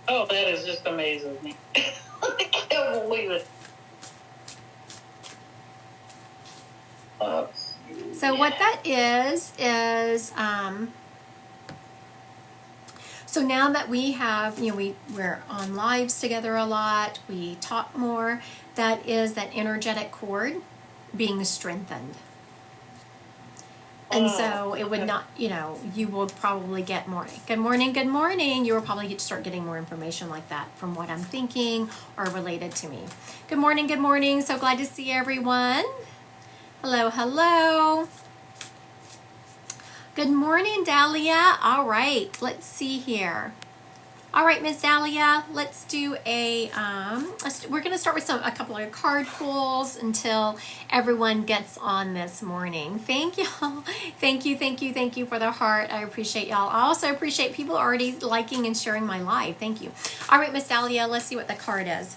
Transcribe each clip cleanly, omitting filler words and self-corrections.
Oh, that is just amazing. I can't believe it. So what that is so now that we have, we're on lives together a lot, we talk more, that is that energetic cord being strengthened. And so it would not, you will probably get more. Good morning, good morning. You will probably start getting more information like that from what I'm thinking or related to me. Good morning, good morning. So glad to see everyone. Hello, hello. Good morning, Dahlia. All right, let's see here. All right, Miss Dahlia, let's do we're going to start with a couple of card pulls until everyone gets on this morning. Thank y'all. Thank you for the heart. I appreciate y'all. I also appreciate people already liking and sharing my live. Thank you. All right, Miss Dahlia, let's see what the card is.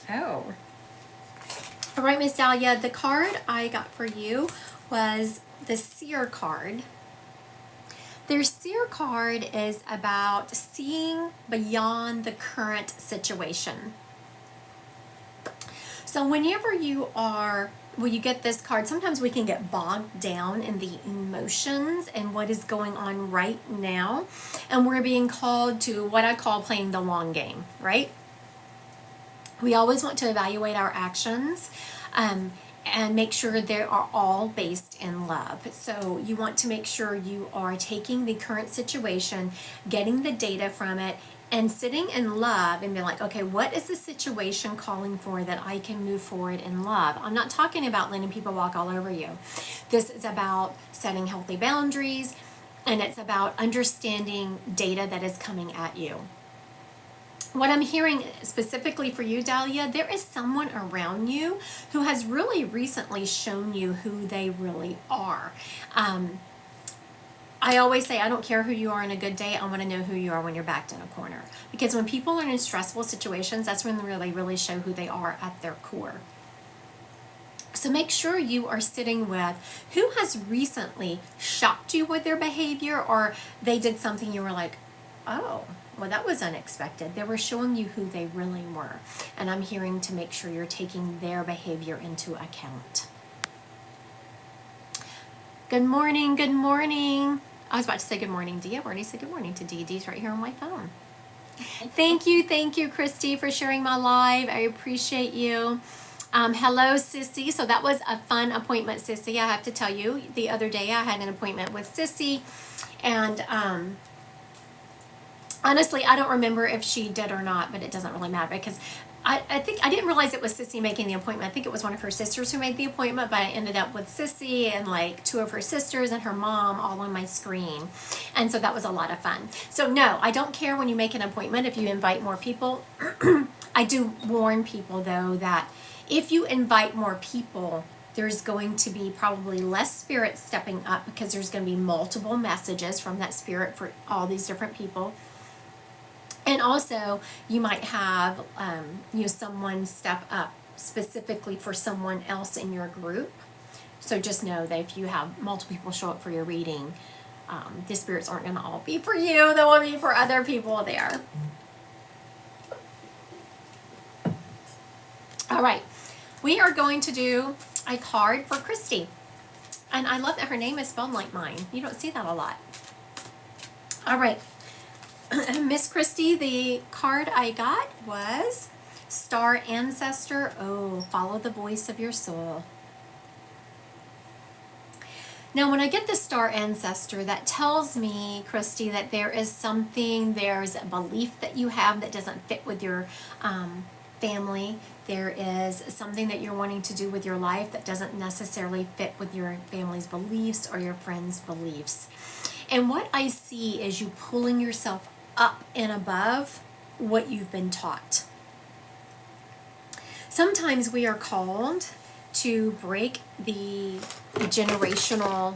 Oh. All right, Miss Dahlia, the card I got for you was the Seer card. Their Seer card is about seeing beyond the current situation. So whenever you get this card, sometimes we can get bogged down in the emotions and what is going on right now. And we're being called to what I call playing the long game, right? We always want to evaluate our actions. And make sure they are all based in love. So you want to make sure you are taking the current situation, getting the data from it, and sitting in love and be like, okay, what is the situation calling for that I can move forward in love? I'm not talking about letting people walk all over you. This is about setting healthy boundaries, and it's about understanding data that is coming at you. What I'm hearing specifically for you, Dahlia, there is someone around you who has really recently shown you who they really are. I always say, I don't care who you are on a good day, I want to know who you are when you're backed in a corner. Because when people are in stressful situations, that's when they really show who they are at their core. So make sure you are sitting with who has recently shocked you with their behavior, or they did something you were like, oh, well, that was unexpected. They were showing you who they really were. And I'm hearing to make sure you're taking their behavior into account. Good morning, good morning. I was about to say good morning, Dee. I've already said good morning to Dee. Dee's right here on my phone. Thank you, Christy, for sharing my live. I appreciate you. Hello, Sissy. So that was a fun appointment, Sissy. I have to tell you, the other day I had an appointment with Sissy, and honestly, I don't remember if she did or not, but it doesn't really matter because I think I didn't realize it was Sissy making the appointment. I think it was one of her sisters who made the appointment, but I ended up with Sissy and like two of her sisters and her mom all on my screen. And so that was a lot of fun. So no, I don't care when you make an appointment if you invite more people. I do warn people though that if you invite more people, there's going to be probably less spirits stepping up because there's going to be multiple messages from that spirit for all these different people. And also, you might have someone step up specifically for someone else in your group. So just know that if you have multiple people show up for your reading, the spirits aren't going to all be for you. They will be for other people there. All right. We are going to do a card for Christy. And I love that her name is spelled like mine. You don't see that a lot. All right. Miss Christy, the card I got was Star Ancestor. Oh, follow the voice of your soul. Now, when I get the Star Ancestor, that tells me, Christy, that there is there's a belief that you have that doesn't fit with your family. There is something that you're wanting to do with your life that doesn't necessarily fit with your family's beliefs or your friends' beliefs. And what I see is you pulling yourself up and above what you've been taught. Sometimes we are called to break the generational,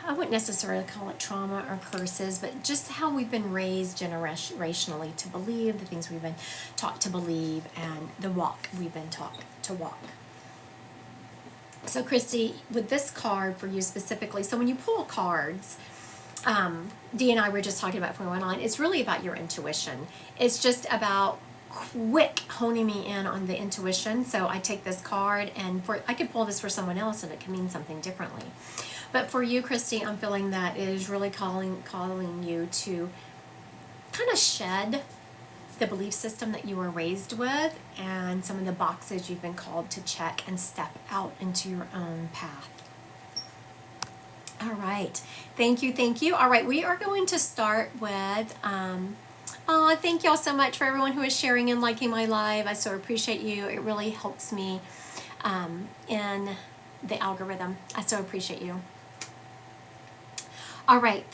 I wouldn't necessarily call it trauma or curses, but just how we've been raised generationally to believe, the things we've been taught to believe, and the walk we've been taught to walk. So Christy, with this card for you specifically, so when you pull cards, Dee and I were just talking about before we went on, it's really about your intuition. It's just about quick honing me in on the intuition. So I take this card, and I could pull this for someone else and it can mean something differently. But for you, Christy, I'm feeling that it is really calling you to kind of shed the belief system that you were raised with and some of the boxes you've been called to check and step out into your own path. All right. Thank you. Thank you. All right. We are going to start with, thank y'all so much for everyone who is sharing and liking my live. I so appreciate you. It really helps me in the algorithm. I so appreciate you. All right.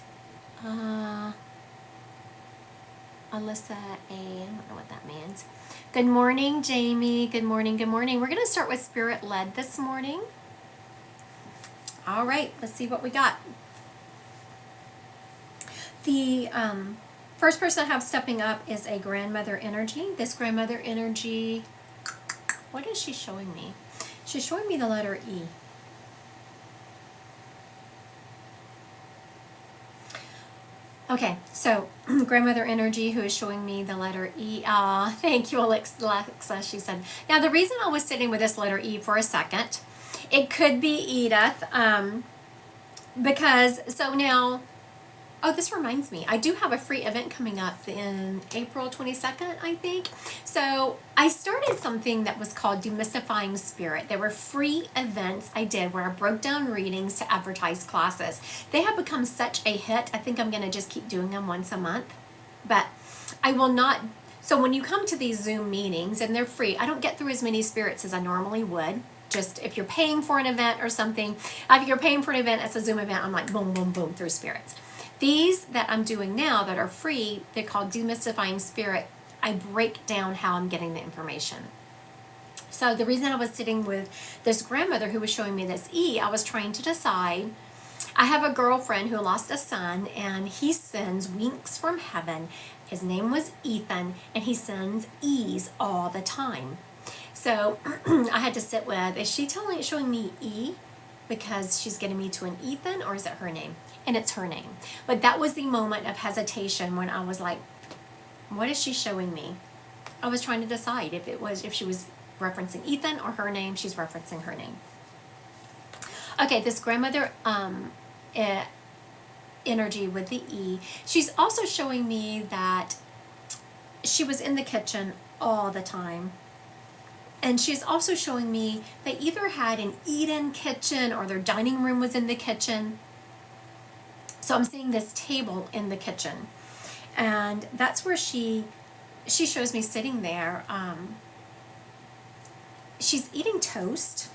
Alyssa A. I don't know what that means. Good morning, Jamie. Good morning. Good morning. We're going to start with Spirit Led this morning. All right. Let's see what we got. The first person I have stepping up is a grandmother energy. This grandmother energy, what is she showing me? She's showing me the letter E. Okay, so grandmother energy who is showing me the letter E. Thank you, Alexa, she said. Now, the reason I was sitting with this letter E for a second, it could be Edith, because, so now, oh, this reminds me, I do have a free event coming up in April 22nd, I think. So I started something that was called Demystifying Spirit. There were free events I did where I broke down readings to advertise classes. They have become such a hit. I think I'm going to just keep doing them once a month. But I will not, so when you come to these Zoom meetings, and they're free, I don't get through as many spirits as I normally would. Just if you're paying for an event or something, if you're paying for an event, it's a Zoom event, I'm like boom, boom, boom through spirits. These that I'm doing now that are free, they're called Demystifying Spirit. I break down how I'm getting the information. So the reason I was sitting with this grandmother who was showing me this E, I was trying to decide. I have a girlfriend who lost a son, and he sends winks from heaven. His name was Ethan, and he sends E's all the time. So I had to sit with, is she showing me E because she's getting me to an Ethan, or is it her name? And it's her name. But that was the moment of hesitation when I was like, what is she showing me? I was trying to decide if she was referencing Ethan or her name. She's referencing her name. Okay, this grandmother energy with the E. She's also showing me that she was in the kitchen all the time. And she's also showing me they either had an Eden kitchen or their dining room was in the kitchen. So I'm seeing this table in the kitchen, and that's where she shows me sitting there. She's eating toast.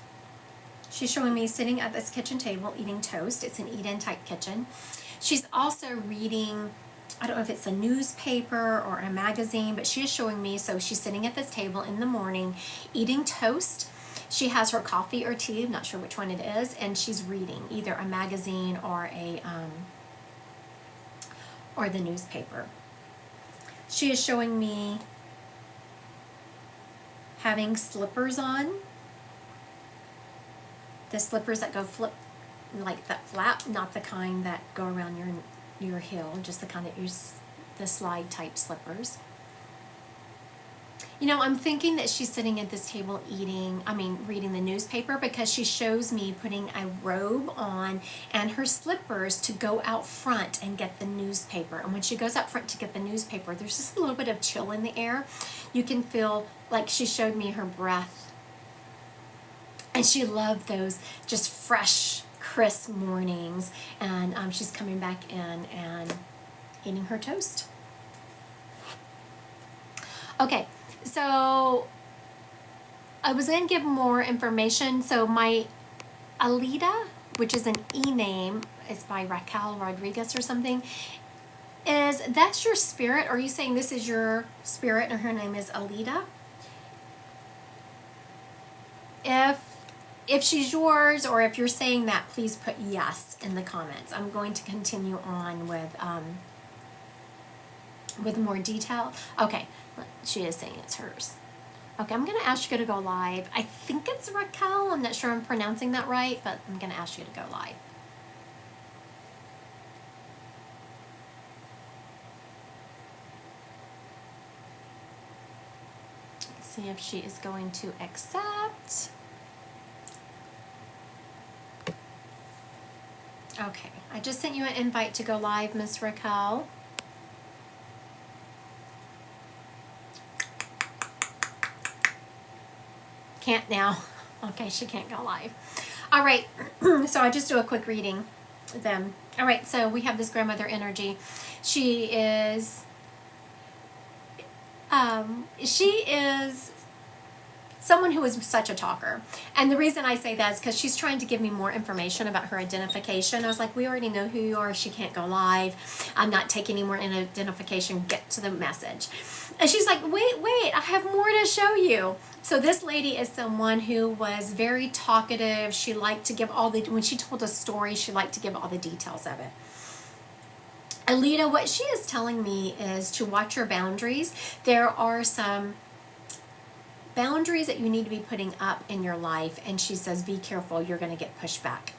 She's showing me sitting at this kitchen table eating toast. It's an Eden type kitchen. She's also reading, I don't know if it's a newspaper or a magazine, but she is showing me, so she's sitting at this table in the morning eating toast. She has her coffee or tea, I'm not sure which one it is, and she's reading either a magazine or the newspaper. She is showing me having slippers on. The slippers that go flip, like that flap, not the kind that go around your heel, just the kind that use the slide type slippers. You know, I'm thinking that she's sitting at this table reading the newspaper, because she shows me putting a robe on and her slippers to go out front and get the newspaper. And when she goes out front to get the newspaper, there's just a little bit of chill in the air. You can feel, like she showed me her breath. And she loved those just fresh, crisp mornings. And she's coming back in and eating her toast. Okay. So I was going to give more information. So my Alida, which is an E name, it's by Raquel Rodriguez or something. That's your spirit? Or are you saying this is your spirit and her name is Alida? If she's yours, or if you're saying that, please put yes in the comments. I'm going to continue on with more detail. Okay. She is saying it's hers. Okay, I'm going to ask you to go live. I think it's Raquel. I'm not sure I'm pronouncing that right, but I'm going to ask you to go live. See if she is going to accept. Okay, I just sent you an invite to go live, Miss Raquel. Can't now. Okay, she can't go live. All right, so I just do a quick reading then. All right, so we have this grandmother energy. She is someone who is such a talker. And the reason I say that is because she's trying to give me more information about her identification. I was like, we already know who you are. She can't go live. I'm not taking any more identification. Get to the message. And she's like, wait, I have more to show you. So this lady is someone who was very talkative. She liked to give when she told a story, she liked to give all the details of it. Alita, what she is telling me is to watch your boundaries. There are some boundaries that you need to be putting up in your life, and she says, be careful, you're going to get pushed back.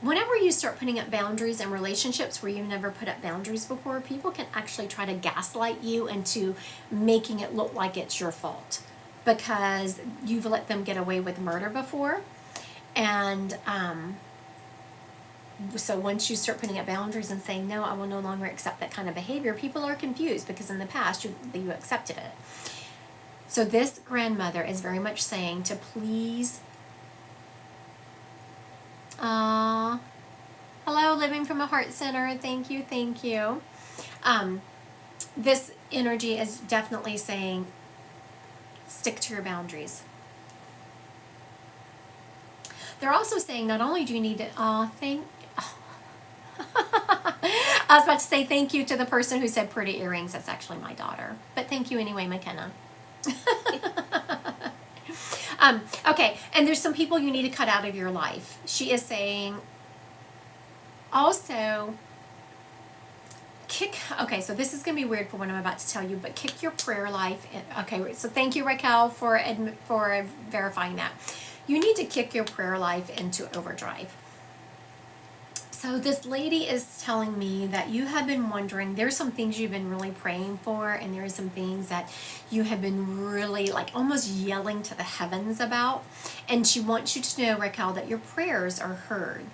Whenever you start putting up boundaries in relationships where you've never put up boundaries before, people can actually try to gaslight you into making it look like it's your fault because you've let them get away with murder before. And so once you start putting up boundaries and saying, no, I will no longer accept that kind of behavior, people are confused because in the past you accepted it. So this grandmother is very much saying to please, hello, Living from a Heart Center, thank you. This energy is definitely saying, stick to your boundaries. They're also saying not only do you need to, I was about to say thank you to the person who said pretty earrings. That's actually my daughter. But thank you anyway, McKenna. Okay, and there's some people you need to cut out of your life. She is saying also okay, so this is going to be weird for what I'm about to tell you, but kick your prayer life in. Okay, so thank you, Raquel, for verifying that. You need to kick your prayer life into overdrive. So this lady is telling me that you have been wondering, there's some things you've been really praying for, and there are some things that you have been really like almost yelling to the heavens about. And she wants you to know, Raquel, that your prayers are heard.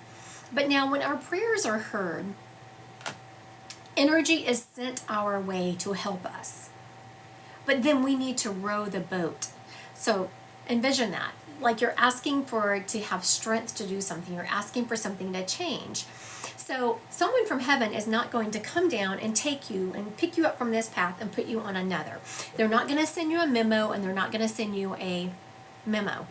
But now when our prayers are heard, energy is sent our way to help us. But then we need to row the boat. So envision that. Like you're asking to have strength to do something. You're asking for something to change. So someone from heaven is not going to come down and take you and pick you up from this path and put you on another. They're not going to send you a memo, and they're not going to send you an email.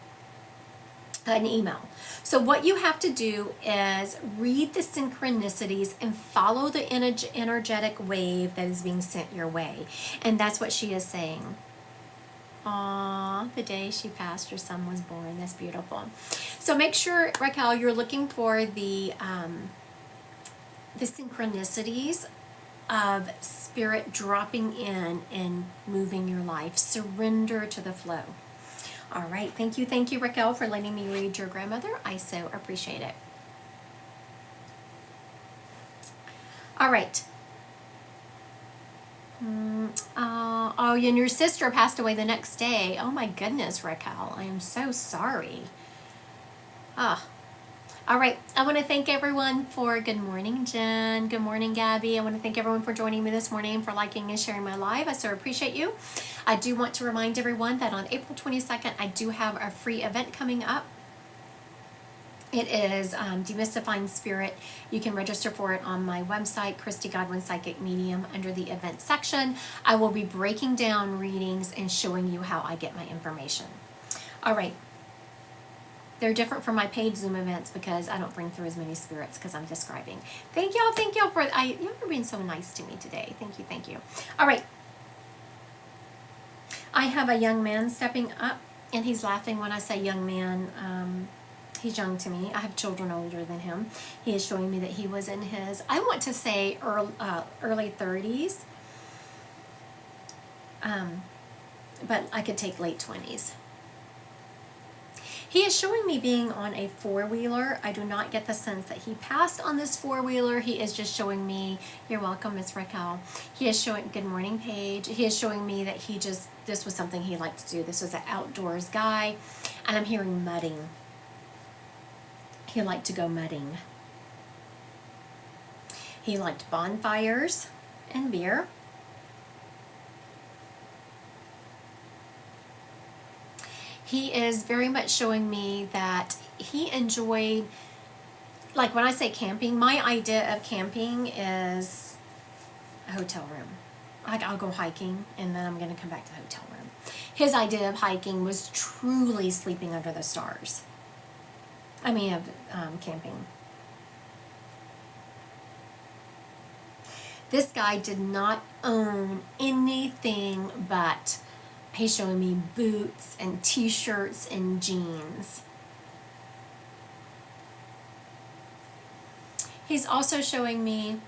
So what you have to do is read the synchronicities and follow the energetic wave that is being sent your way. And that's what she is saying. Aw, the day she passed, her son was born. That's beautiful. So make sure, Raquel, you're looking for the synchronicities of spirit dropping in and moving your life. Surrender to the flow. All right. Thank you, Raquel, for letting me read your grandmother. I so appreciate it. All right. Oh, and your sister passed away the next day. Oh my goodness, Raquel. I am so sorry. All right. I want to thank everyone for, good morning, Jen. Good morning, Gabby. I want to thank everyone for joining me this morning, for liking and sharing my live. I so appreciate you. I do want to remind everyone that on April 22nd, I do have a free event coming up. It is Demystifying Spirit. You can register for it on my website, Christy Godwin Psychic Medium, under the event section. I will be breaking down readings and showing you how I get my information. All right. They're different from my paid Zoom events because I don't bring through as many spirits because I'm describing. Thank y'all for y'all are being so nice to me today. Thank you. All right. I have a young man stepping up, and he's laughing when I say young man. He's young to me. I have children older than him. He is showing me that he was in his, I want to say, early 30s. But I could take late 20s. He is showing me being on a four-wheeler. I do not get the sense that he passed on this four-wheeler. He is just showing me, you're welcome, Miss Raquel. He is showing, good morning, Paige. He is showing me that this was something he liked to do. This was an outdoors guy. And I'm hearing mudding. He liked to go mudding. He liked bonfires and beer. He is very much showing me that he enjoyed, like when I say camping, my idea of camping is a hotel room. Like I'll go hiking and then I'm going to come back to the hotel room. His idea of hiking was truly sleeping under the stars. I mean, of camping. This guy did not own anything but, he's showing me boots and t-shirts and jeans. He's also showing me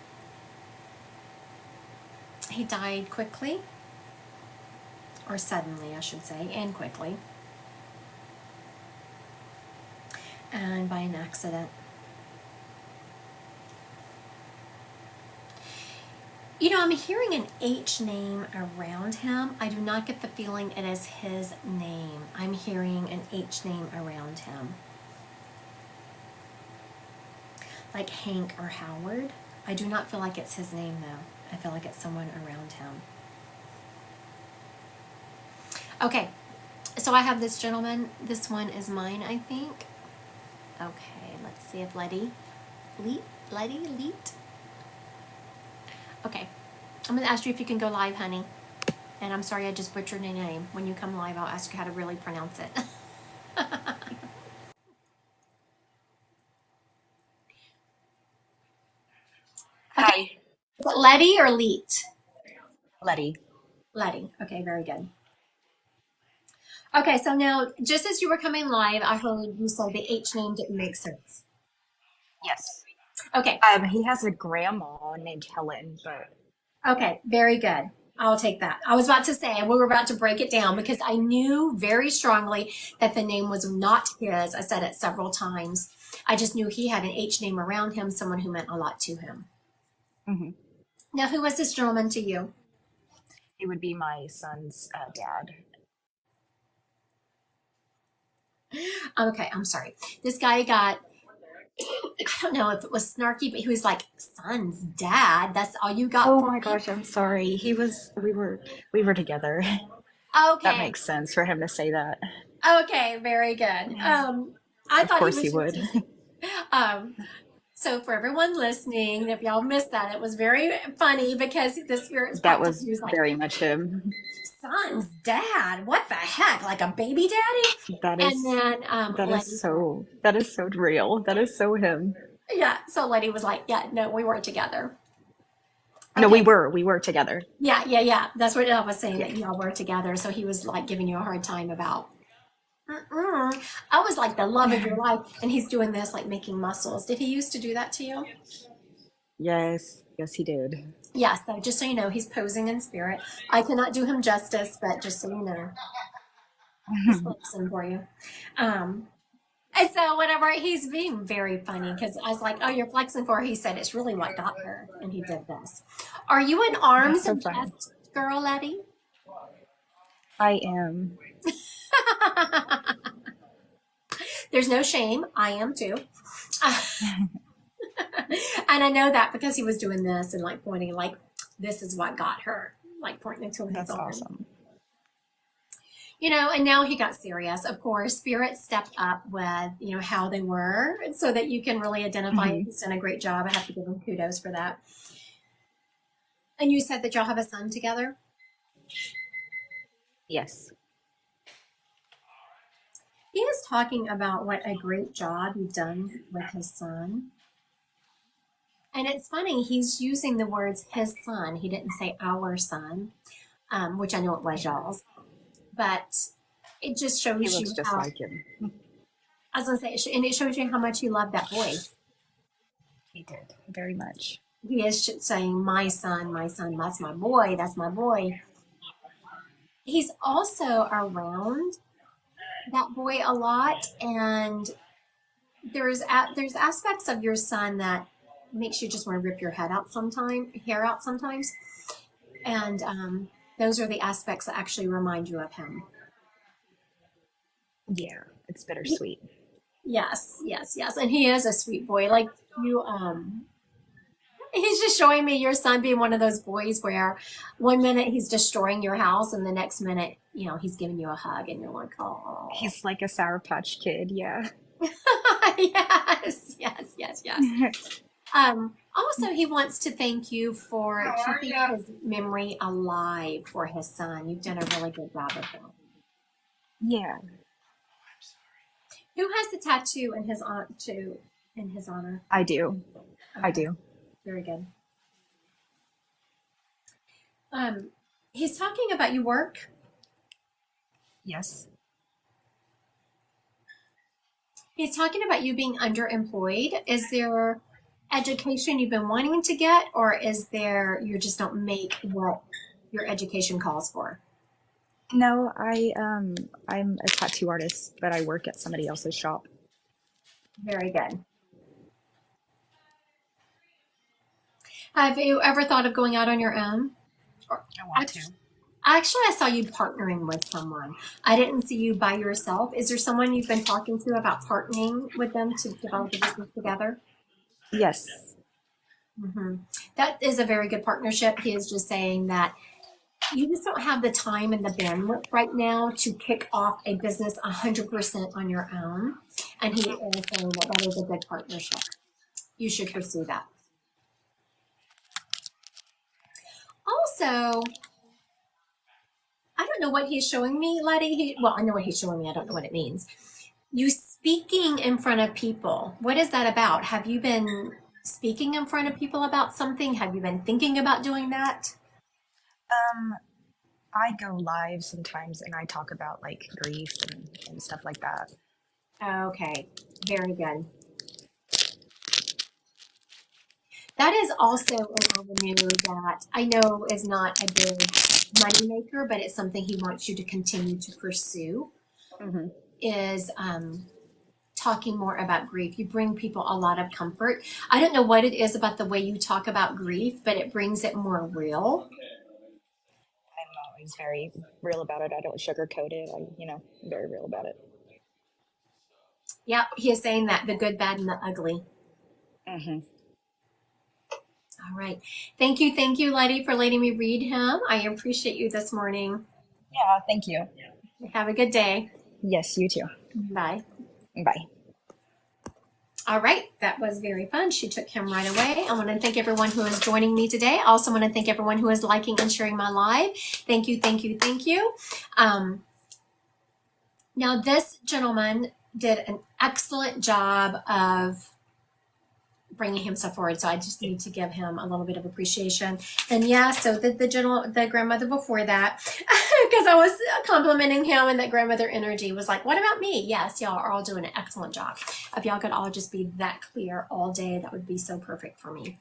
he died quickly, or suddenly I should say, and quickly, and by an accident. You know, I'm hearing an H name around him. I do not get the feeling it is his name. I'm hearing an H name around him. Like Hank or Howard. I do not feel like it's his name though. I feel like it's someone around him. Okay, so I have this gentleman. This one is mine, I think. Okay, let's see if Letty. Okay, I'm going to ask you if you can go live, honey. And I'm sorry I just butchered your name. When you come live, I'll ask you how to really pronounce it. Okay, Hi, is it Letty or Leet? Letty. Letty. Okay, very good. Okay, so now, just as you were coming live, I heard you say the H name didn't make sense. Yes. Okay, He has a grandma named Helen, but okay, very good. I'll take that. I was about to say, we were about to break it down because I knew very strongly that the name was not his. I said it several times. I just knew he had an H name around him, someone who meant a lot to him. mhm, Now, who was this gentleman to you? he would be my son's dad. Okay, I'm sorry. This guy got, I don't know if it was snarky, but he was like, son's dad. That's all you got Oh for my me? gosh, I'm sorry. We were together. That Okay, makes sense for him to say that. okay, very good. I Of thought he course he was just would. teasing. Um, so for everyone listening, if y'all missed that, it was very funny because the spirit That spoke to me. was He was like, very much him. son's dad, what the heck? Like a baby daddy? That And is then that Letty is said, so real. That is so him. yeah. So Letty was like, yeah, no, we weren't together. No, we Okay. were together. Yeah. That's what I was saying, Yeah. that y'all were together. So he was like giving you a hard time about, I was like the love of your life. And he's doing this, like making muscles. Did he used to do that to you? Yes, yes, he did. Yeah. So just so you know, he's posing in spirit. I cannot do him justice, but just so you know, he's flexing for you. Um, And so whenever he's being very funny, because I was like, "Oh, you're flexing for her." He said, "It's really what got her," and he did this. Are you an That's arms so and funny. chest girl, Letty? I am. There's no shame. I am too. And I know that because he was doing this and like pointing, like, "This is what got her," like pointing to his That's arm. awesome. You know, and now he got serious. Of course, Spirit stepped up with, how they were so that you can really identify it. Hmm. He's done a great job. I have to give him kudos for that. And you said that y'all have a son together? Yes. He is talking about what a great job you've done with his son. And it's funny, he's using the words his son. He didn't say our son, which I know it was y'all's. But it just He shows looks you just how, like him. I was going to say, and it shows you how much you love that boy. He did. Very much. He is saying, my son, that's my boy, that's my boy. He's also around that boy a lot, and there's aspects of your son that makes you just want to rip your hair out sometimes, and those are the aspects that actually remind you of him. Yeah, it's bittersweet. Yes, yes, yes, and he is a sweet boy. Like you, he's just showing me your son being one of those boys where one minute he's destroying your house, and the next minute, he's giving you a hug, and you're like, oh. He's like a Sour Patch Kid, yeah. Yes, yes, yes, yes. Also, he wants to thank you for keeping his memory alive for his son. You've done a really good job of that. Yeah, Who has the tattoo in his honor? I do. I Okay, do. very good. Um, he's talking about your work. Yes. He's talking about you being underemployed. Is there education you've been wanting to get, or is there you just don't make what your education calls for? No, I'm a tattoo artist, but I work at somebody else's shop. Very good. Have you ever thought of going out on your own? Or I want to. actually, I saw you partnering with someone. I didn't see you by yourself. Is there someone you've been talking to about partnering with them to develop a business together? Yes. hmm That is a very good partnership. He is just saying that you just don't have the time and the bandwidth right now to kick off a business 100% on your own. And he is saying that that is a good partnership. You should pursue that. Also, I don't know what he's showing me, Letty. Well, I know what he's showing me. I don't know what it means. You speaking in front of people. What is that about? Have you been speaking in front of people about something? Have you been thinking about doing that? Um, I go live sometimes and I talk about like grief and stuff like that. Okay, very good. That is also an avenue that I know is not a big money maker, but it's something he wants you to continue to pursue. Hmm. Is talking more about grief. You bring people a lot of comfort. I don't know what it is about the way you talk about grief, but it brings it more real. I'm always very real about it. I don't sugarcoat it. Very real about it. Yep, he is saying that the good, bad, and the ugly. Hmm. All right. Thank you, Letty, for letting me read him. I appreciate you this morning. Yeah, thank you. Have a good day. Yes, you too. Bye. Bye. All right, that was very fun. She took him right away. I want to thank everyone who is joining me today. I also want to thank everyone who is liking and sharing my live. Thank you, thank you, thank you. Now, this gentleman did an excellent job of bringing himself forward, so I just need to give him a little bit of appreciation. And yeah, so the grandmother before that, because I was complimenting him, and that grandmother energy was like, what about me? Yes, y'all are all doing an excellent job. If y'all could all just be that clear all day, that would be so perfect for me.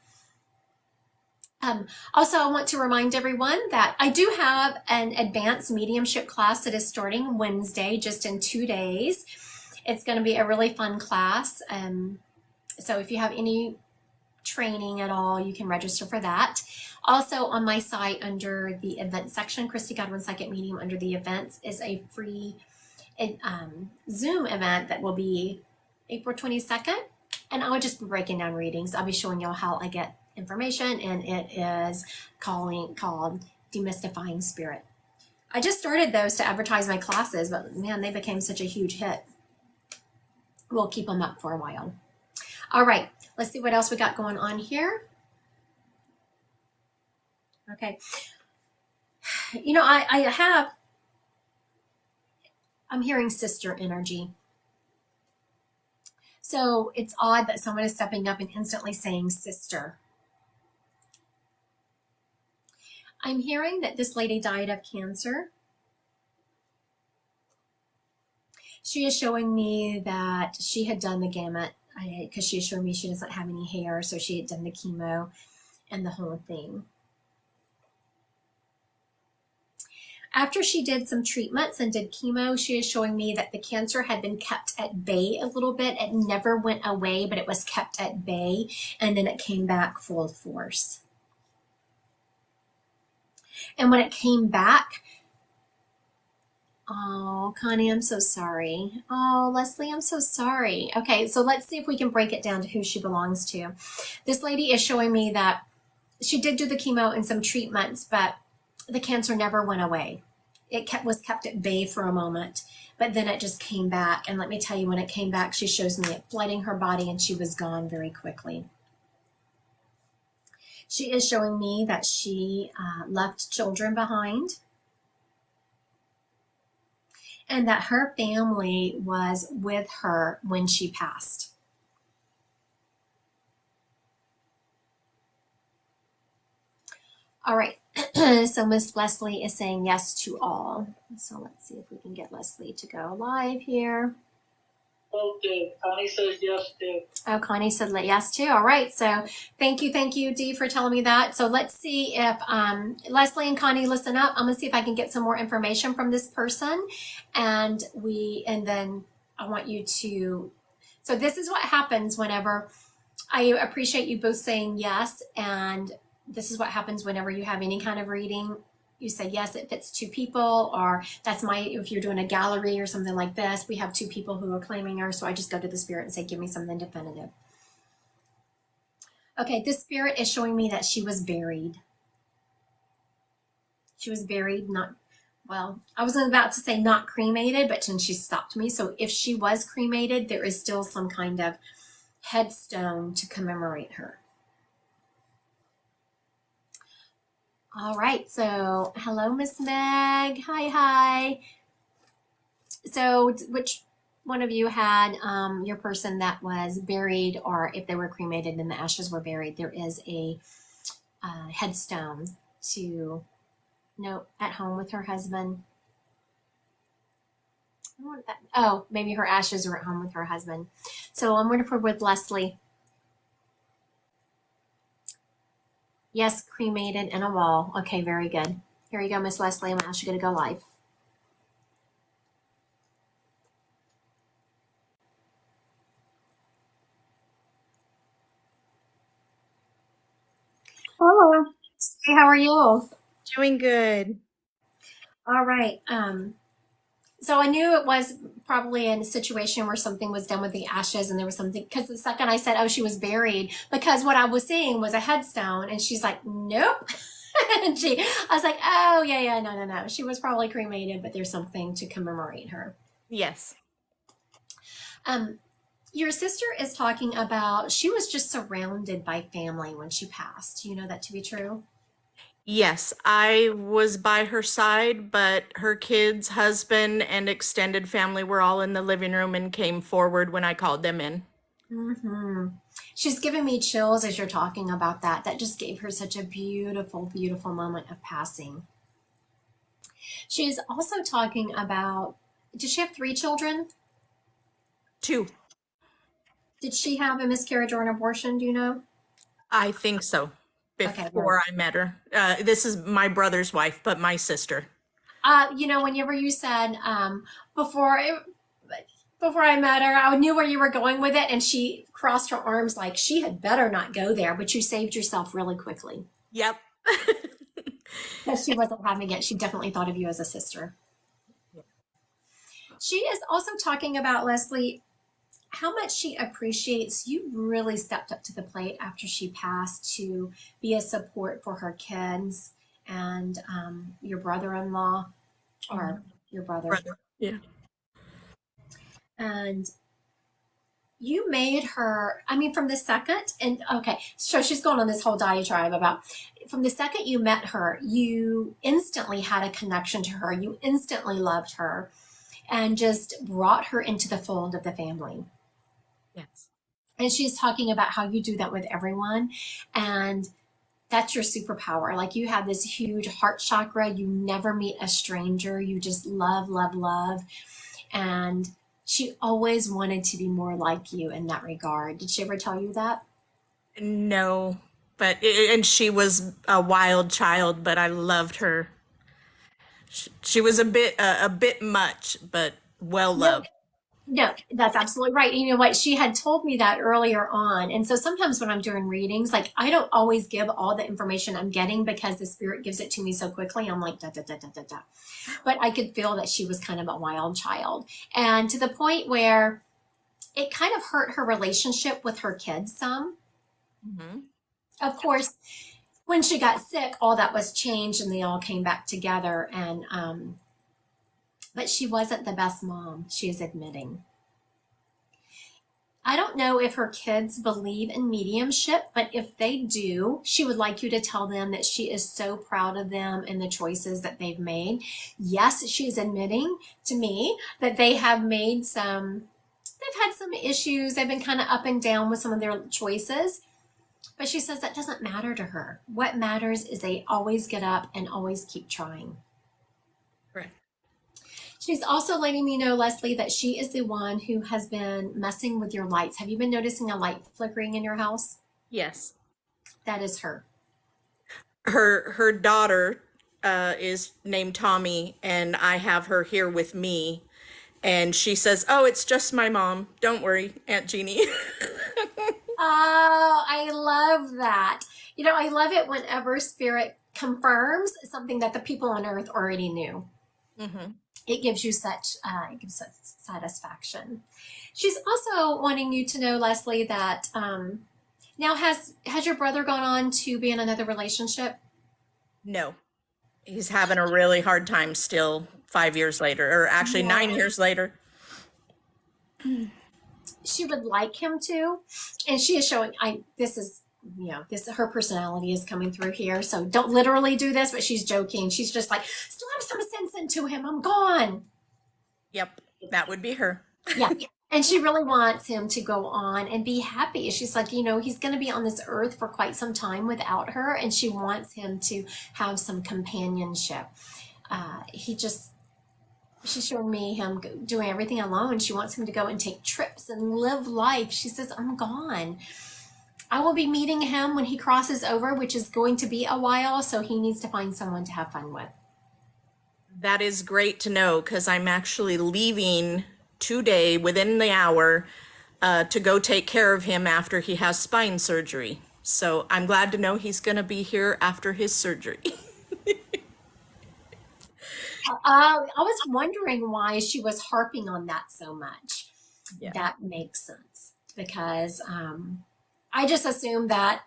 Also, I want to remind everyone that I do have an advanced mediumship class that is starting Wednesday, just in 2 days. It's going to be a really fun class. So if you have any training at all, you can register for that. Also, on my site under the events section, Christy Godwin Psychic Medium, under the events is a free Zoom event that will be April 22nd. And I'll just be breaking down readings. I'll be showing y'all how I get information, and it is called Demystifying Spirit. I just started those to advertise my classes, but man, they became such a huge hit. We'll keep them up for a while. All right, let's see what else we got going on here. Okay. I'm hearing sister energy. So it's odd that someone is stepping up and instantly saying sister. I'm hearing that this lady died of cancer. She is showing me that she had done the gamut, because she assured me she doesn't have any hair, so she had done the chemo and the whole thing. After she did some treatments and did chemo, she is showing me that the cancer had been kept at bay a little bit. It never went away, but it was kept at bay, and then it came back full force. And when it came back, oh, Connie, I'm so sorry. Oh, Leslie, I'm so sorry. Okay, so let's see if we can break it down to who she belongs to. This lady is showing me that she did do the chemo and some treatments, but the cancer never went away. It was kept at bay for a moment, but then it just came back. And let me tell you, when it came back, she shows me it flooding her body and she was gone very quickly. She is showing me that she left children behind, and that her family was with her when she passed. All right, so Miss Leslie is saying yes to all. So let's see if we can get Leslie to go live here. Okay, Connie says yes too. Oh, Connie said yes too. All right, so thank you, Dee, for telling me that. So let's see if Leslie and Connie listen up. I'm gonna see if I can get some more information from this person, and then I want you to. So this is what happens whenever I appreciate you both saying yes, and this is what happens whenever you have any kind of reading. You say, yes, it fits two people, or if you're doing a gallery or something like this, we have two people who are claiming her. So I just go to the spirit and say, give me something definitive. Okay, this spirit is showing me that she was buried. She was buried, I was about to say not cremated, but then she stopped me. So if she was cremated, there is still some kind of headstone to commemorate her. All right, so hello, Miss Meg. Hi. So which one of you had your person that was buried, or if they were cremated and the ashes were buried, there is a headstone to note at home with her husband. Oh, maybe her ashes are at home with her husband. So I'm wondering if we're with Leslie. Yes, cremated in a wall. Okay, very good. Here you go, Miss Leslie. I'm actually going to go live. Hello. Hey, how are you? Doing good. All right. So I knew it was probably in a situation where something was done with the ashes, and there was something, because the second I said, oh, she was buried, because what I was seeing was a headstone, and she's like, nope. And I was like, oh, yeah, no. She was probably cremated, but there's something to commemorate her. Yes. Your sister is talking about she was just surrounded by family when she passed. Do you know that to be true? Yes, I was by her side, but her kids, husband, and extended family were all in the living room and came forward when I called them in. Mm-hmm. She's giving me chills as you're talking about that. That just gave her such a beautiful, beautiful moment of passing. She's also talking about, did she have 3 children? 2. Did she have a miscarriage or an abortion? Do you know? I think so. Okay, Before I met her. This is my brother's wife, but my sister. Whenever you said before I met her, I knew where you were going with it, and she crossed her arms like she had better not go there, but you saved yourself really quickly. Yep. Because she wasn't having it. She definitely thought of you as a sister. She is also talking about, Leslie, how much she appreciates you really stepped up to the plate after she passed to be a support for her kids and your brother-in-law, or your brother. Yeah. And you made her, from the second, and okay, so she's going on this whole diatribe about, from the second you met her, you instantly had a connection to her. You instantly loved her and just brought her into the fold of the family. Yes. And she's talking about how you do that with everyone. And that's your superpower. Like, you have this huge heart chakra. You never meet a stranger. You just love. And she always wanted to be more like you in that regard. Did she ever tell you that? No, and she was a wild child, but I loved her. She was a bit much, but well No, loved. no, that's absolutely right. You know what? She had told me that earlier on. And so sometimes when I'm doing readings, like I don't always give all the information I'm getting because the spirit gives it to me so quickly. I'm like, da, da, da, da, da, da. But I could feel that she was kind of a wild child. And to the point where it kind of hurt her relationship with her kids some. Hmm. Of course, when she got sick, all that was changed and they all came back together. But she wasn't the best mom, she is admitting. I don't know if her kids believe in mediumship, but if they do, she would like you to tell them that she is so proud of them and the choices that they've made. Yes, she's admitting to me that they've had some issues. They've been kind of up and down with some of their choices. But she says that doesn't matter to her. What matters is they always get up and always keep trying. Right. She's also letting me know, Leslie, that she is the one who has been messing with your lights. Have you been noticing a light flickering in your house? Yes. That is her. Her daughter is named Tommy, and I have her here with me. And she says, "Oh, it's just my mom. Don't worry, Aunt Jeannie." Oh, I love that. You know, I love it whenever spirit confirms something that the people on earth already knew. Hmm. It gives you it gives such satisfaction. She's also wanting you to know, Leslie, that now has your brother gone on to be in another relationship? No, he's having a really hard time still 5 years later, or actually Yeah. 9 years later. She would like him to, and she is showing. Her personality is coming through here. So don't literally do this, but she's joking. She's just like, slap some sense into him. I'm gone. Yep, that would be her. Yeah. And she really wants him to go on and be happy. She's like, he's going to be on this earth for quite some time without her. And she wants him to have some companionship. She's showing me him doing everything alone. She wants him to go and take trips and live life. She says, I'm gone. I will be meeting him when he crosses over, which is going to be a while. So he needs to find someone to have fun with. That is great to know, because I'm actually leaving today within the hour to go take care of him after he has spine surgery. So I'm glad to know he's going to be here after his surgery. I was wondering why she was harping on that so much. Yeah. That makes sense because I just assumed that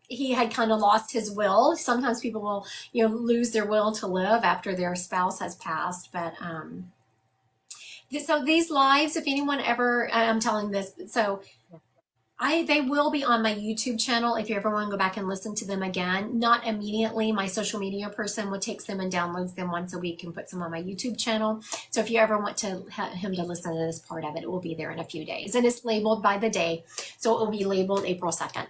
he had kind of lost his will. Sometimes people will, lose their will to live after their spouse has passed. But so these lives, if anyone ever, I'm telling this, so they will be on my YouTube channel if you ever want to go back and listen to them again. Not immediately. My social media person will take them and downloads them once a week and puts them on my YouTube channel. So if you ever want him to listen to this part of it, it will be there in a few days. And it's labeled by the day. So it will be labeled April 2nd.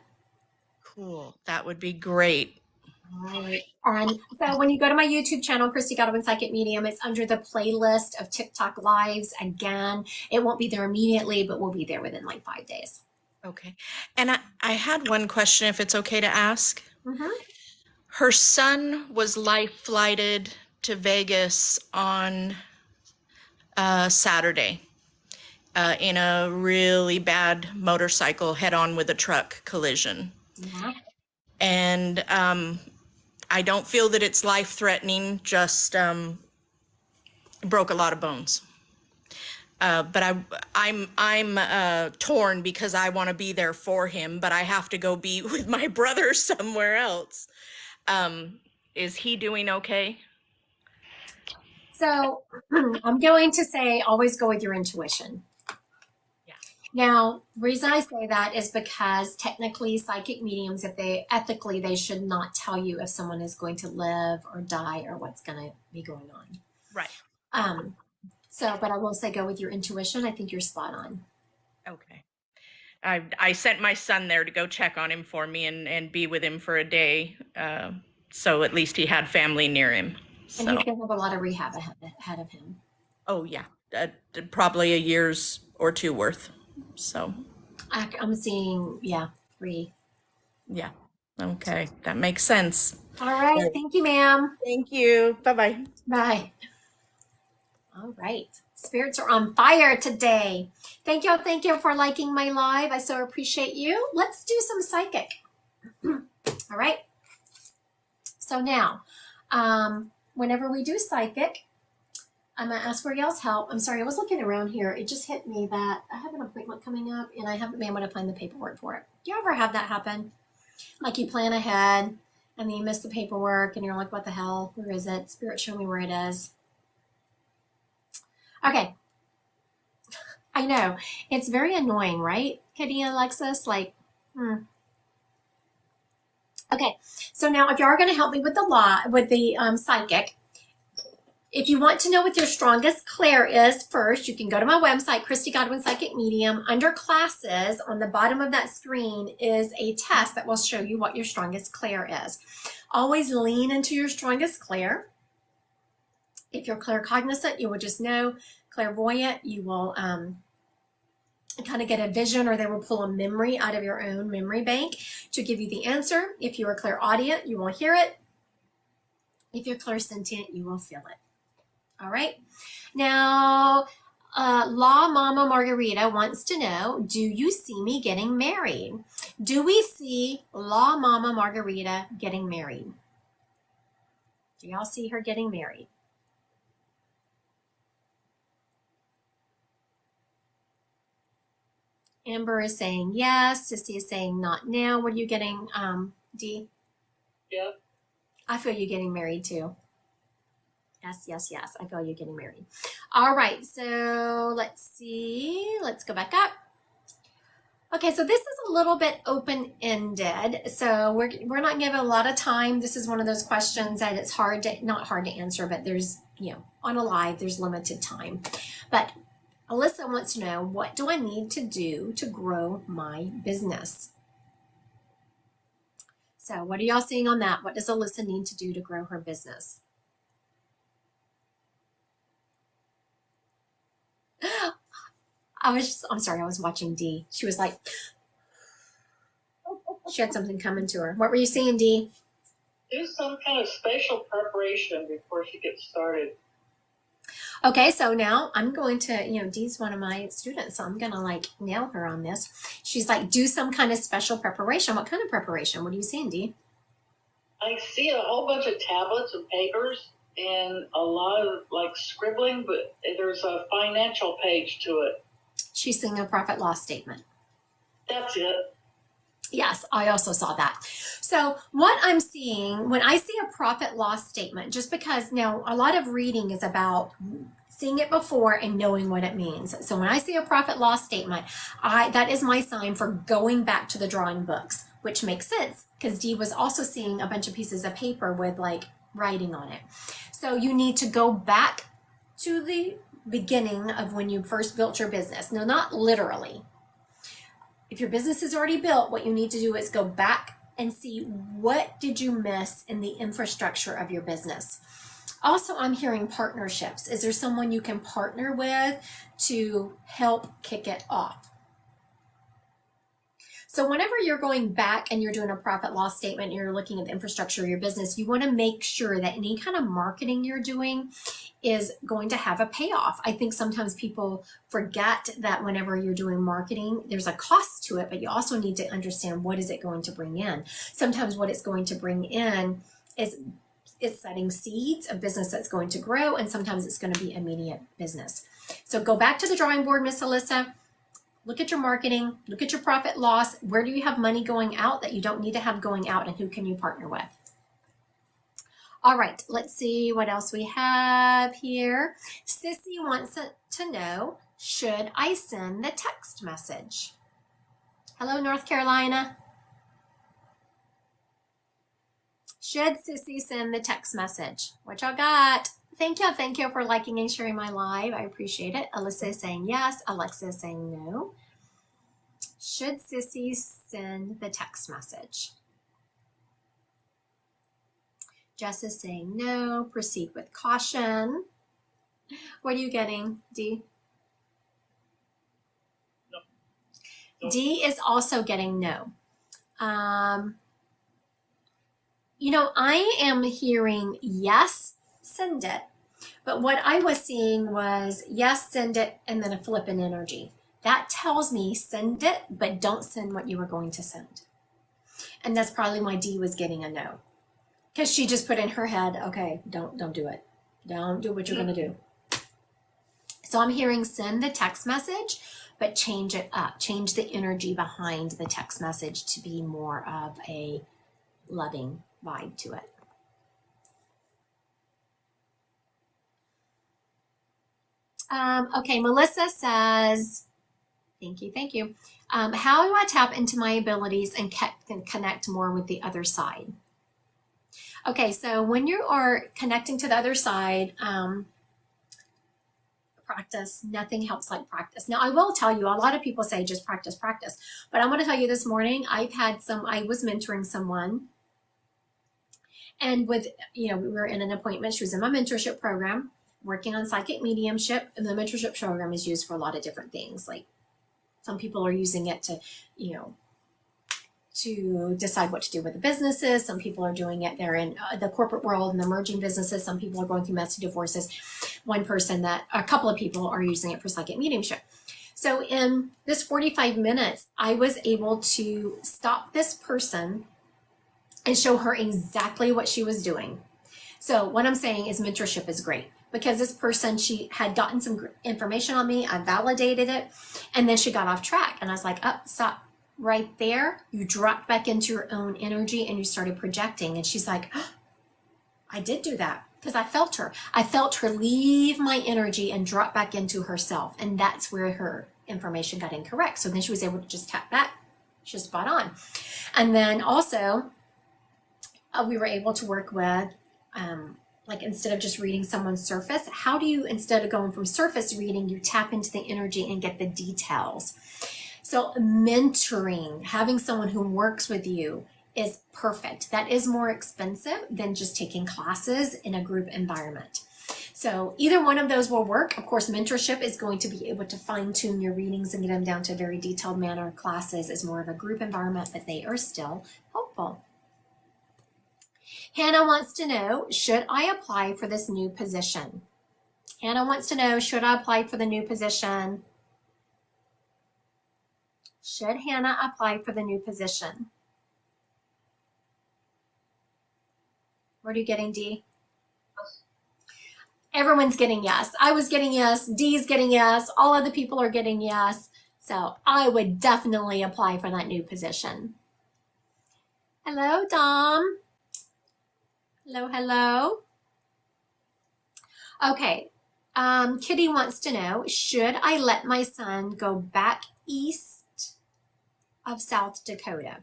Cool. That would be great. All right. And so when you go to my YouTube channel, Christy Godwin Psychic Medium, it's under the playlist of TikTok lives. Again, it won't be there immediately, but we'll be there within like 5 days. Okay. And I had one question, if it's okay to ask. Mm-hmm. Her son was life flighted to Vegas on Saturday in a really bad motorcycle head-on with a truck collision. Yeah. And I don't feel that it's life-threatening, just broke a lot of bones. But I'm torn because I want to be there for him, but I have to go be with my brother somewhere else. Is he doing okay? So I'm going to say always go with your intuition. Yeah. Now, the reason I say that is because technically psychic mediums, ethically, they should not tell you if someone is going to live or die or what's going to be going on. Right. But I will say go with your intuition. I think you're spot on. Okay. I sent my son there to go check on him for me and be with him for a day. So at least he had family near him. And he's going to have a lot of rehab ahead of him. Oh, yeah. Probably a year's or two worth. So I'm seeing, 3. yeah. Okay, that makes sense. All right. Thank you, ma'am. Thank you. Bye-bye. Bye. All right. Spirits are on fire today. Thank you. Thank you for liking my live. I so appreciate you. Let's do some psychic. All right. So now, whenever we do psychic, I'm going to ask for y'all's help. I'm sorry, I was looking around here. It just hit me that I have an appointment coming up and I haven't been able to find the paperwork for it. Do you ever have that happen? Like you plan ahead and then you miss the paperwork and you're like, what the hell? Where is it? Spirit, show me where it is. Okay. I know. It's very annoying, right, Kitty and Alexis? Like, Okay. So now if you are going to help me with the psychic, if you want to know what your strongest clair is first, you can go to my website, Christy Godwin Psychic Medium. Under classes, on the bottom of that screen is a test that will show you what your strongest clair is. Always lean into your strongest clair. If you're claircognizant, you will just know. Clairvoyant, you will kind of get a vision, or they will pull a memory out of your own memory bank to give you the answer. If you are clairaudient, you will hear it. If you're clairsentient, you will feel it. All right. Now, La Mama Margarita wants to know, do you see me getting married? Do we see La Mama Margarita getting married? Do y'all see her getting married? Amber is saying yes. Sissy is saying not now. What are you getting, D? Yeah. I feel you getting married too. Yes, yes, yes. I feel you getting married. All right. So let's see. Let's go back up. Okay, so this is a little bit open-ended. So we're not giving a lot of time. This is one of those questions that it's not hard to answer, but there's, on a live, there's limited time. But Alyssa wants to know, what do I need to do to grow my business? So what are y'all seeing on that? What does Alyssa need to do to grow her business? I'm sorry, I was watching D. She was like, she had something coming to her. What were you saying, D? Do some kind of special preparation before she gets started. Okay, so now I'm going to, Dee's one of my students, so I'm going to nail her on this. She's like, do some kind of special preparation. What kind of preparation? What are you seeing, Dee? I see a whole bunch of tablets and papers and a lot of scribbling, but there's a financial page to it. She's seeing a profit loss statement. That's it. Yes, I also saw that. So what I'm seeing when I see a profit loss statement, just because now a lot of reading is about seeing it before and knowing what it means. So when I see a profit loss statement, that is my sign for going back to the drawing books, which makes sense because Dee was also seeing a bunch of pieces of paper with writing on it. So you need to go back to the beginning of when you first built your business. No, not literally. If your business is already built, what you need to do is go back and see what did you miss in the infrastructure of your business. Also, I'm hearing partnerships. Is there someone you can partner with to help kick it off? So whenever you're going back and you're doing a profit loss statement, you're looking at the infrastructure of your business, you want to make sure that any kind of marketing you're doing is going to have a payoff. I think sometimes people forget that whenever you're doing marketing, there's a cost to it, but you also need to understand what is it going to bring in. Sometimes what it's going to bring in is it's setting seeds of business that's going to grow, and sometimes it's going to be immediate business. So go back to the drawing board, Miss Alyssa. Look at your marketing, look at your profit loss. Where do you have money going out that you don't need to have going out, and who can you partner with? All right, let's see what else we have here. Sissy wants to know, should I send the text message? Hello, North Carolina. Should Sissy send the text message? What y'all got? Thank you for liking and sharing my live. I appreciate it. Alyssa is saying yes. Alexa is saying no. Should Sissy send the text message? Jess is saying no. Proceed with caution. What are you getting, Dee? No. Dee is also getting no. I am hearing yes, send it. But what I was seeing was yes, send it, and then a flip in energy. That tells me send it, but don't send what you were going to send. And that's probably why Dee was getting a no. Because she just put in her head, okay, don't do it. Don't do what you're going to do. So I'm hearing send the text message, but change it up. Change the energy behind the text message to be more of a loving vibe to it. Okay, Melissa says, thank you. How do I tap into my abilities and connect more with the other side? Okay, so when you are connecting to the other side, practice. Nothing helps like practice. Now, I will tell you, a lot of people say just practice, but I'm going to tell you this morning, I was mentoring someone, and we were in an appointment. She was in my mentorship program, working on psychic mediumship, and the mentorship program is used for a lot of different things. Like some people are using it to, to decide what to do with the businesses. Some people are doing it. They're in the corporate world and the merging businesses. Some people are going through messy divorces. A couple of people are using it for psychic mediumship. So in this 45 minutes, I was able to stop this person and show her exactly what she was doing. So what I'm saying is mentorship is great, because this person, she had gotten some information on me. I validated it, and then she got off track, and I was like, stop right there. You dropped back into your own energy and you started projecting. And she's like, I did do that, because I felt her. I felt her leave my energy and drop back into herself. And that's where her information got incorrect. So then she was able to just tap back. She was spot on. And then also, we were able to work with, instead of just reading someone's surface, how do you, instead of going from surface reading, you tap into the energy and get the details? So mentoring, having someone who works with you is perfect. That is more expensive than just taking classes in a group environment. So either one of those will work. Of course, mentorship is going to be able to fine tune your readings and get them down to a very detailed manner. Classes is more of a group environment, but they are still helpful. Hannah wants to know, should I apply for this new position? Hannah wants to know, should I apply for the new position? Should Hannah apply for the new position? What are you getting, Dee? Everyone's getting yes. I was getting yes. Dee's getting yes. All other people are getting yes. So I would definitely apply for that new position. Hello, Dom. Hello. Okay. Kitty wants to know, should I let my son go back east of South Dakota?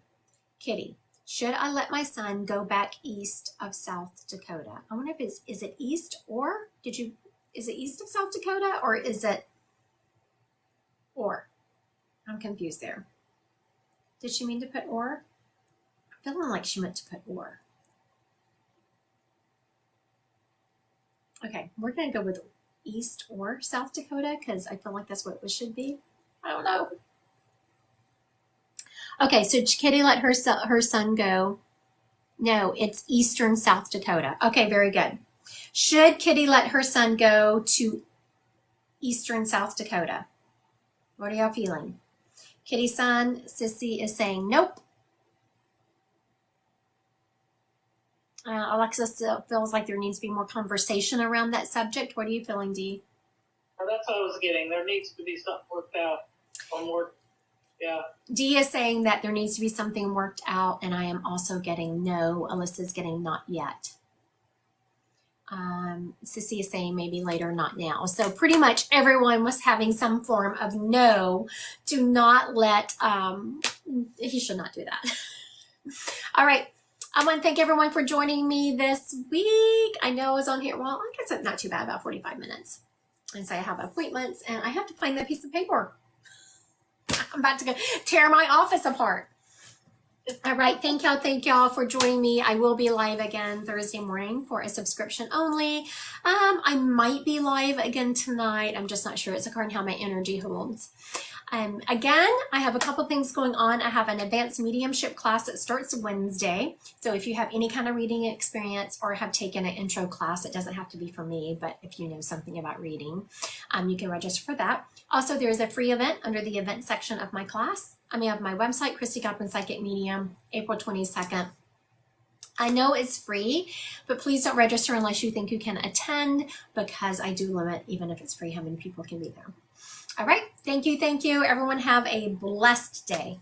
Kitty, should I let my son go back east of South Dakota? I wonder if is it east, or is it east of South Dakota, or is it or? I'm confused there. Did she mean to put or? I'm feeling like she meant to put or. Okay, we're going to go with east or South Dakota, because I feel like that's what it should be. I don't know. Okay, so Kitty let her son go. No, it's eastern South Dakota. Okay, very good. Should Kitty let her son go to eastern South Dakota? What are y'all feeling? Kitty's son, Sissy, is saying nope. Alexis feels like there needs to be more conversation around that subject. What are you feeling, Dee? Well, that's what I was getting. There needs to be something worked out or more. Yeah. Dee is saying that there needs to be something worked out, and I am also getting no. Alyssa's getting not yet. Sissy is saying maybe later, not now. So pretty much everyone was having some form of no. Do not let, he should not do that. All right. I want to thank everyone for joining me this week. I know I was on here, well, I guess it's not too bad, about 45 minutes. And so I have appointments, and I have to find that piece of paper. I'm about to go tear my office apart. All right, thank y'all for joining me. I will be live again Thursday morning for a subscription only. I might be live again tonight. I'm just not sure. It's according to how my energy holds. Again, I have a couple things going on. I have an advanced mediumship class that starts Wednesday. So if you have any kind of reading experience or have taken an intro class, it doesn't have to be for me, but if you know something about reading, you can register for that. Also, there is a free event under the event section of my class. Of my website, Christy Godwin Psychic Medium, April 22nd. I know it's free, but please don't register unless you think you can attend, because I do limit, even if it's free, how many people can be there. All right. Thank you. Everyone have a blessed day.